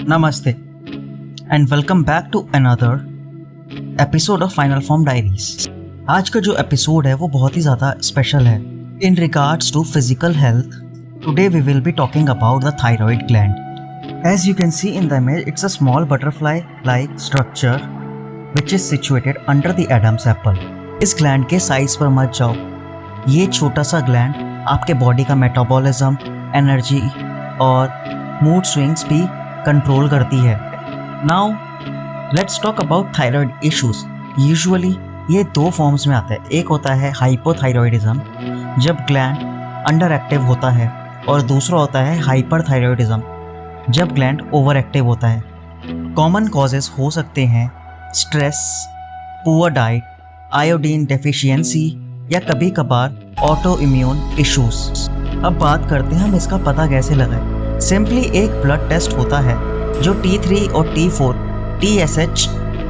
नमस्ते and welcome back to another episode of Final Form Diaries. आज का जो एपिसोड है वो बहुत ही ज़्यादा स्पेशल है in regards to physical health. Today we will be talking about the thyroid gland. As you can see in the image, it's a small butterfly like structure which is situated under the Adam's apple. इस gland के size पर मत जाओ। ये छोटा सा gland आपके body का मेटाबॉलिज्म, एनर्जी और मूड स्विंग्स भी कंट्रोल करती है। Now let's talk about thyroid issues. Usually ये दो फॉर्म्स में आता है। एक होता है हाइपोथायरॉयडिज्म, जब ग्लैंड अंडर एक्टिव होता है, और दूसरा होता है हाइपरथायरॉयडिज्म, जब ग्लैंड ओवर एक्टिव होता है। कॉमन कॉजेज हो सकते हैं stress, poor diet, iodine deficiency या कभी कभार ऑटो इम्यून इश्यूज। अब बात करते हैं हम इसका पता कैसे लगाएं। सिंपली एक ब्लड टेस्ट होता है जो T3 और T4 TSH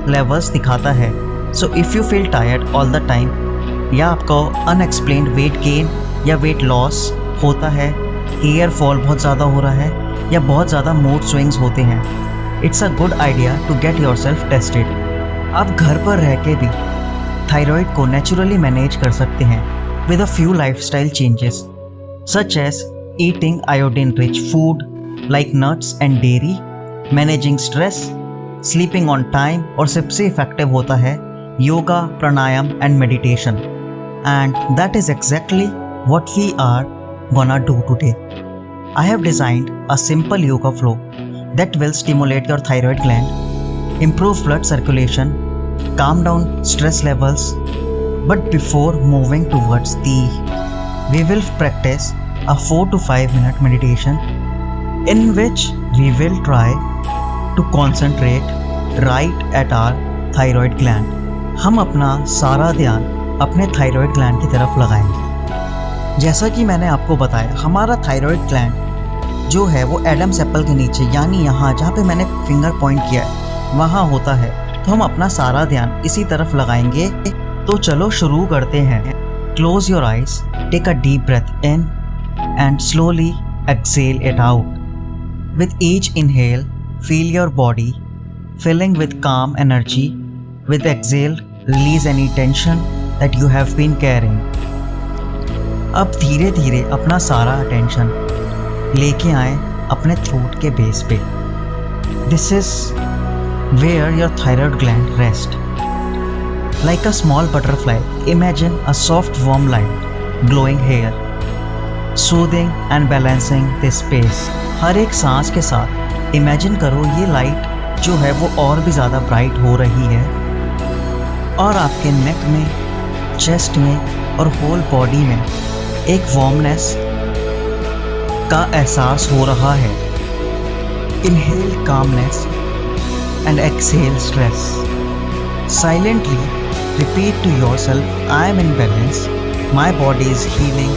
लेवल्स दिखाता है। So if you feel tired all the time, या आपको अनएक्सप्लेन्ड वेट गेन या वेट लॉस होता है, हेयर फॉल बहुत ज़्यादा हो रहा है, या बहुत ज़्यादा मूड स्विंग्स होते हैं, it's a good idea to get yourself tested. आप घर पर रह के भी थायराइड को नेचुरली मैनेज कर सकते हैं with a few lifestyle changes such as eating iodine-rich food like nuts and dairy, managing stress, sleeping on time, और सबसे इफेक्टिव होता है योगा, प्राणायाम and meditation. And that is exactly what we are gonna do today. I have designed a simple yoga flow that will stimulate your thyroid gland, improve blood circulation, calm down stress levels. But before moving towards we will practice a 4 to 5 minute meditation in which we will try to concentrate right at our thyroid gland. हम अपना सारा ध्यान अपने thyroid gland की तरफ लगाएंगे। जैसा कि मैंने आपको बताया, हमारा थायराइड ग्लैंड जो है वो एडम्स एप्पल के नीचे, यानी यहाँ जहाँ पे मैंने फिंगर पॉइंट किया है वहाँ होता है। तो हम अपना सारा ध्यान इसी तरफ लगाएंगे। तो चलो शुरू करते हैं। Close your eyes, take a deep breath in and slowly exhale it out. With each inhale, feel your body filling with calm energy. With exhale, release any tension that you have been carrying. अब धीरे धीरे अपना सारा attention लेके आए अपने throat के base पे। This is where your thyroid gland rests. Like a small butterfly, imagine a soft warm light glowing here, soothing and balancing this space. हर एक सांस के साथ इमेजिन करो ये लाइट जो है वो और भी ज़्यादा ब्राइट हो रही है, और आपके नेक में, चेस्ट में और होल बॉडी में एक वार्मनेस का एहसास हो रहा है। Inhale calmness and exhale stress. Silently repeat to yourself, I am in balance, my body is healing,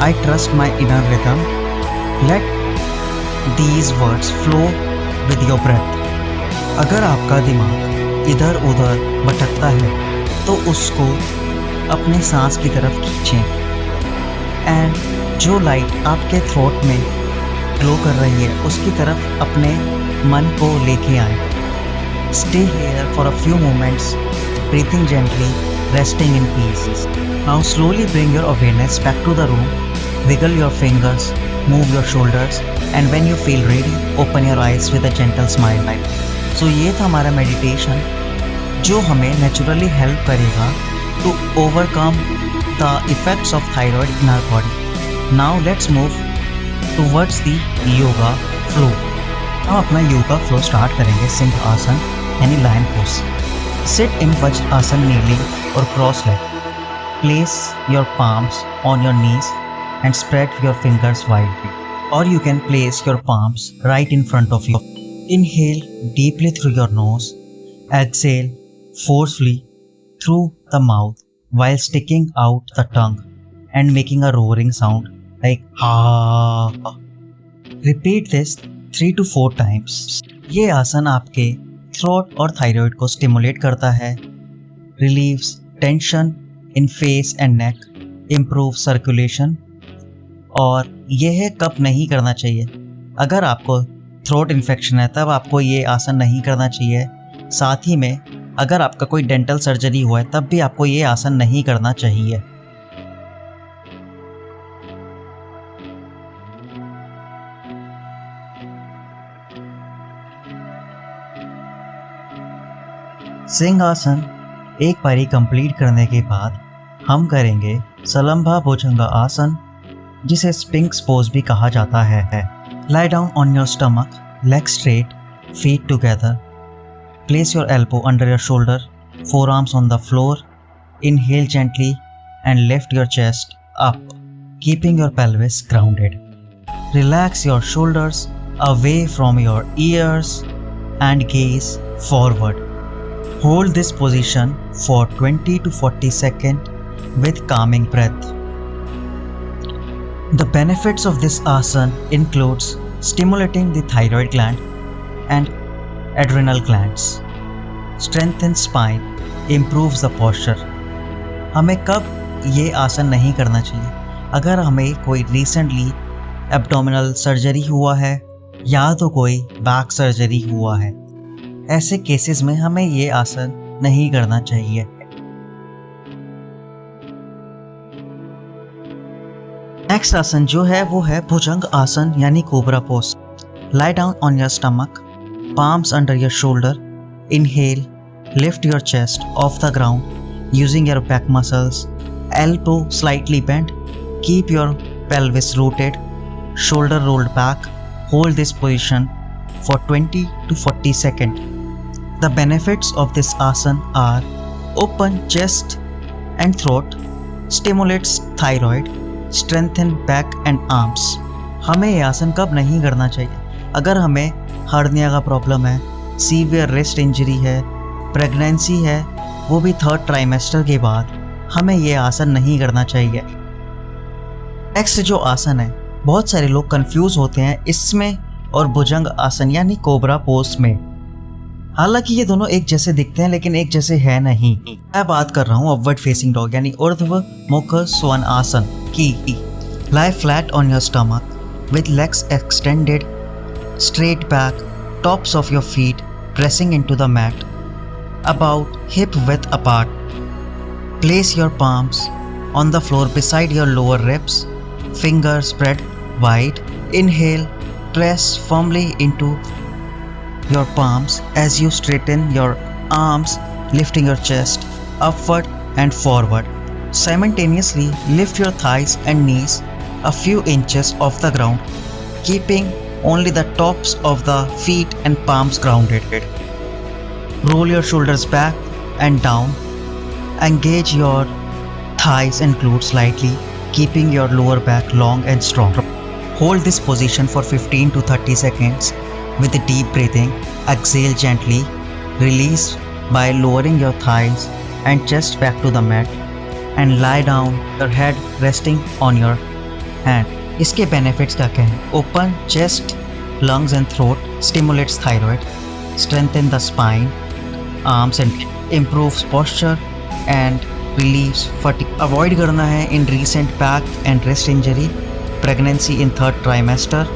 I trust my inner rhythm. Let these words flow with your breath. अगर आपका दिमाग इधर उधर भटकता है तो उसको अपने सांस की तरफ खींचें, एंड जो लाइट आपके थ्रोट में ग्लो कर रही है उसकी तरफ अपने मन को लेके आएं। Stay here for a few moments, breathing gently, resting in peace. Now slowly bring your awareness back to the room. Wiggle your fingers, move your shoulders, and when you feel ready, open your eyes with a gentle smile. So ये था हमारा meditation जो हमें naturally help करेगा to overcome the effects of thyroid in our body. Now let's move towards the yoga flow. हम अपना yoga flow start करेंगे सिंह आसन यानी लायन पोज। सिट इन वज्र आसन kneeling और cross leg. Place your palms on your knees and spread your fingers widely, or you can place your palms right in front of you. Inhale deeply through your nose, exhale forcefully through the mouth while sticking out the tongue and making a roaring sound like ha. Repeat this 3 to 4 times. ये आसन आपके throat और thyroid को stimulate करता है, relieves tension in face and neck, improve circulation. और यह कब नहीं करना चाहिए? अगर आपको थ्रोट इन्फेक्शन है तब आपको ये आसन नहीं करना चाहिए। साथ ही में अगर आपका कोई डेंटल सर्जरी हुआ है तब भी आपको ये आसन नहीं करना चाहिए। सिंहासन एक बारी कंप्लीट करने के बाद हम करेंगे सलंभा भुजंग आसन, जिसे स्पिंक्स पोज भी कहा जाता है। Lie down on your stomach, leg straight, feet together. Place your elbow under your shoulder, forearms on the floor. Inhale gently and lift your chest up, keeping your pelvis grounded. Relax your shoulders away from your ears and gaze forward. Hold this position for 20 to 40 seconds with calming breath. The benefits of this asana includes stimulating the thyroid gland and adrenal glands, strengthens spine, improves the posture. हमें कब ये आसन नहीं करना चाहिए? अगर हमें कोई रिसेंटली एब्डोमिनल सर्जरी हुआ है या तो कोई बैक सर्जरी हुआ है, ऐसे केसेस में हमें ये आसन नहीं करना चाहिए। नेक्स्ट आसन जो है वो है भुजंग आसन यानी cobra pose. Lie down on your stomach, palms under your shoulder. Inhale, lift your chest off the ground using your back muscles. Elbow slightly bent. Keep your pelvis rooted, shoulder rolled back. Hold this position for 20 to 40 seconds. The benefits of this asana are open chest and throat, stimulates thyroid, strengthen back and arms. हमें ये आसन कब नहीं करना चाहिए? अगर हमें hernia का प्रॉब्लम है, सीवियर रिस्ट इंजरी है, प्रेगनेंसी है, वो भी 3rd ट्राइमेस्टर के बाद, हमें ये आसन नहीं करना चाहिए। नेक्स्ट जो आसन है, बहुत सारे लोग कंफ्यूज होते हैं इसमें और भुजंग आसन यानी कोबरा पोज में। हालांकि ये दोनों एक जैसे दिखते हैं लेकिन एक जैसे है नहीं। मैं बात कर रहा हूँ अपवर्ड फेसिंग डॉग यानी ऊर्ध्वमुख स्वन आसन की। Lie flat on your stomach with legs extended, straight back, tops of your feet pressing into the mat, about hip width apart. Place your palms on the floor beside your lower ribs, fingers spread wide. Inhale, press firmly into your palms as you straighten your arms, lifting your chest upward and forward. Simultaneously lift your thighs and knees a few inches off the ground, keeping only the tops of the feet and palms grounded. Roll your shoulders back and down. Engage your thighs and glutes slightly, keeping your lower back long and strong. Hold this position for 15 to 30 seconds with deep breathing. Exhale gently. Release by lowering your thighs and chest back to the mat and lie down, your head resting on your hand. इसके benefits क्या क्या हैं? Open chest, lungs and throat, stimulates thyroid, strengthen the spine, arms and improves posture and relieves fatigue. Avoid करना है in recent back and wrist injury, pregnancy in 3rd trimester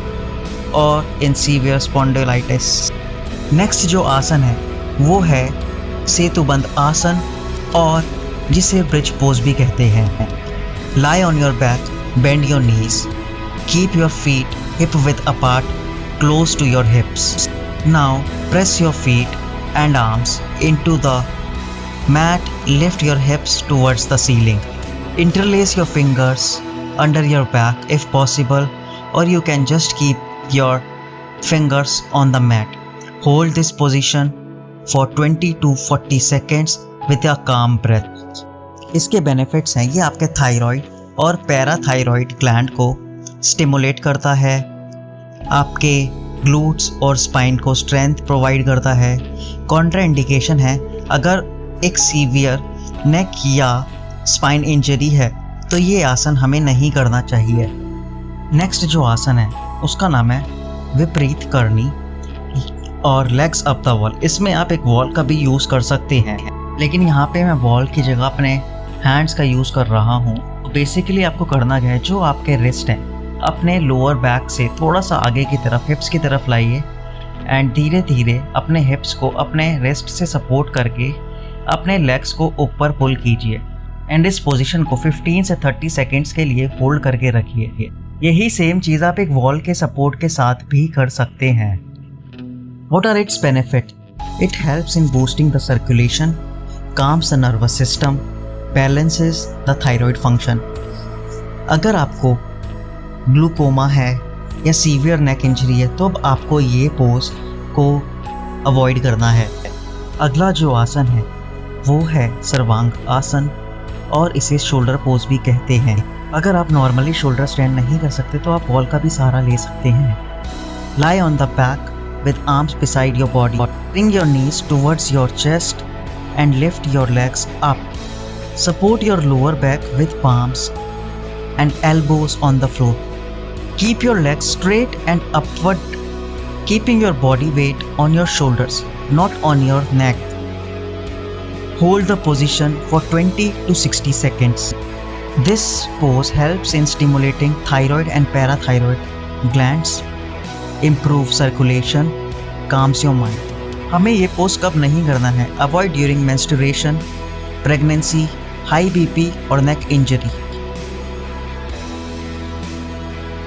और in severe spondylitis. Next जो आसन है वो है सेतुबंद आसन और जिसे ब्रिज पोज भी कहते हैं। Lie on your back, bend your knees, keep your feet hip width apart, close to your hips. Now press your feet and arms into the mat, lift your hips towards the ceiling. Interlace your fingers under your back if possible, or you can just keep your fingers on the mat. Hold this position for 20 to 40 seconds with a calm breath. इसके benefits हैं, ये आपके thyroid और parathyroid gland को stimulate करता है, आपके glutes और स्पाइन को स्ट्रेंथ प्रोवाइड करता है। कॉन्ट्राइंडिकेशन है, अगर एक सीवियर नेक या स्पाइन इंजरी है तो ये आसन हमें नहीं करना चाहिए। नेक्स्ट जो आसन है उसका नाम है विपरीत करनी और लेग्स अप द वॉल। इसमें आप एक वॉल का भी यूज़ कर सकते हैं, लेकिन यहाँ पे मैं वॉल की जगह अपने हैंड्स का यूज़ कर रहा हूँ। बेसिकली आपको करना क्या है, जो आपके रिस्ट हैं अपने लोअर बैक से थोड़ा सा आगे की तरफ हिप्स की तरफ लाइए एंड धीरे धीरे अपने हिप्स को अपने रिस्ट से सपोर्ट करके अपने लेग्स को ऊपर पुल कीजिए एंड इस पोजीशन को 15 से 30 सेकेंड्स के लिए होल्ड करके रखिए। यही सेम चीज़ आप एक वॉल के सपोर्ट के साथ भी कर सकते हैं। What are its benefits? It helps in boosting the circulation, calms the nervous system, balances the thyroid function. अगर आपको ग्लूकोमा है या सीवियर नेक इंजरी है तो अब आपको ये पोज को अवॉइड करना है। अगला जो आसन है वो है सर्वांग आसन और इसे शोल्डर पोज भी कहते हैं। अगर आप नॉर्मली शोल्डर स्टैंड नहीं कर सकते तो आप वॉल का भी सहारा ले सकते हैं। Lie on the back with arms beside your body. Bring your knees towards your chest and lift your legs up. Support your lower back with palms and elbows on the floor. Keep your legs straight and upward, keeping your body weight on your shoulders, not on your neck. Hold the position for 20 to 60 seconds. This pose helps in stimulating thyroid and parathyroid glands, improve circulation, calms your mind. हमें ये pose कब नहीं करना है? Avoid during menstruation, pregnancy, high BP और नेक injury.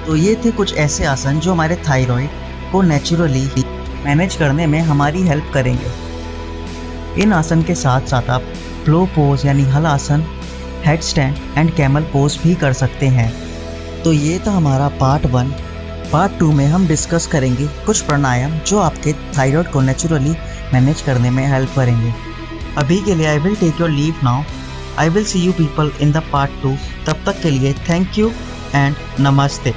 तो ये थे कुछ ऐसे आसन जो हमारे थायराइड को नेचुरली मैनेज करने में हमारी हेल्प करेंगे। इन आसन के साथ साथ आप फ्लो पोज यानी हल आसन, head stand and camel pose भी कर सकते हैं। तो ये था हमारा पार्ट 1। पार्ट 2 में हम डिस्कस करेंगे कुछ प्राणायाम जो आपके थायराइड को नेचुरली मैनेज करने में हेल्प करेंगे। अभी के लिए I will take your leave now. I will see you people in the part 2। तब तक के लिए थैंक यू एंड नमस्ते।